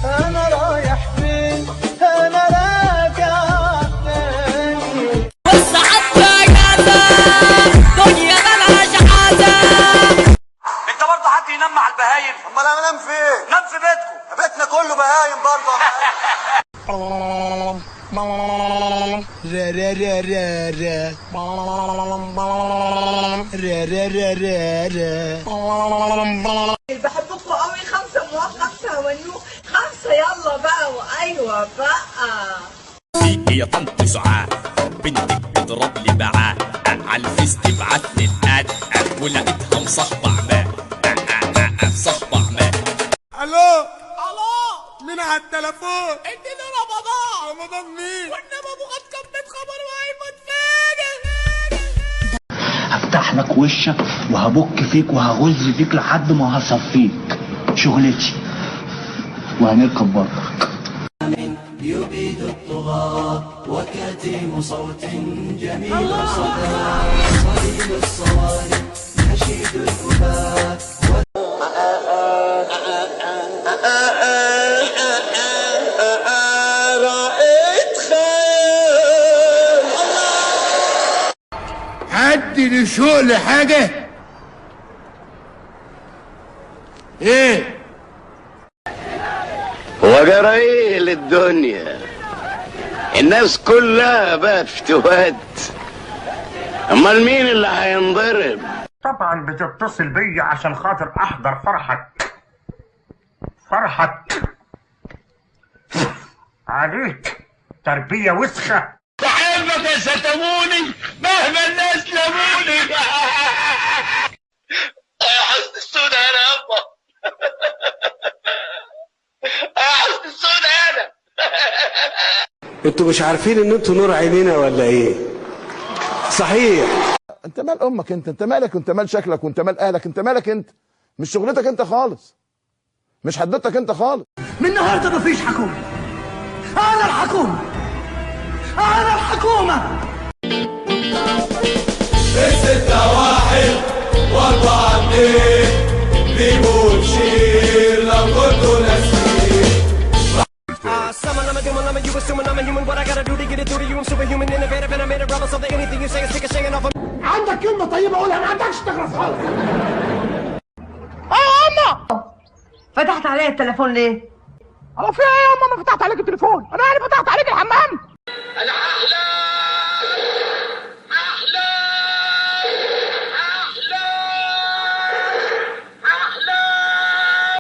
انا رايح فين انا راجع تاني. والسعادة اجازة دنيا ملهاش عازة. انت برضه حد ينام مع البهايم؟ امال انا انام فين؟ نام في بيتكم. بيتنا كله بهايم برضه. را را را را را را را را را. بحبكم قوي. 5 5 ونو 5 يلا بقى. وايوه بقى. هي طنط سعاد بنتك بتضرب لي بعاد على الفيس تبعت لي الاد ولقيتها مصاحبه عماد مصاحبه عماد. الو مين على التليفون؟ اديني رمضان. رمضان مين؟ والنبي ابو غد كمت خبر وهيموت فاجر. هفتح لك وشك وهبك فيك وهغز فيك لحد ما هصفيك. شغلتي وهنركب برضك. يبيد الطغاة وكتيم صوت جميل صدى صليب الصوارم نشيد الأباء. رأيت خير حد لشوق لحاجة؟ ايه؟ هو جرى ايه للدنيا؟ الناس كلها بقت فتوات. امال مين اللي هينضرب؟ طبعا بتتصل بيا عشان خاطر احضر فرحة عليك تربية وسخة. بحبك يا ستموني مهما الناس لموني. يا حسن السودة انا يابا. يا حسن السودة انا. انتوا مش عارفين ان انتوا نور عينينا ولا ايه؟ صحيح. انت مال امك انت مالك وانت مال شكلك وانت مال اهلك انت مالك انت؟ مش شغلتك انت خالص، مش حددتك انت خالص. من النهارده مفيش حكومة. انا الحكومة. انا الحكومة. 6 1 و4 2 بيبو بشير لو كنتوا ناسين. عندك كلمة طيبة قولها، ما عندكش تخلص خالص. فتحت عليا التليفون ليه؟ هو في ايه يا ماما فتحت عليك التليفون؟ انا يعني فتحت عليك الحمام؟ انا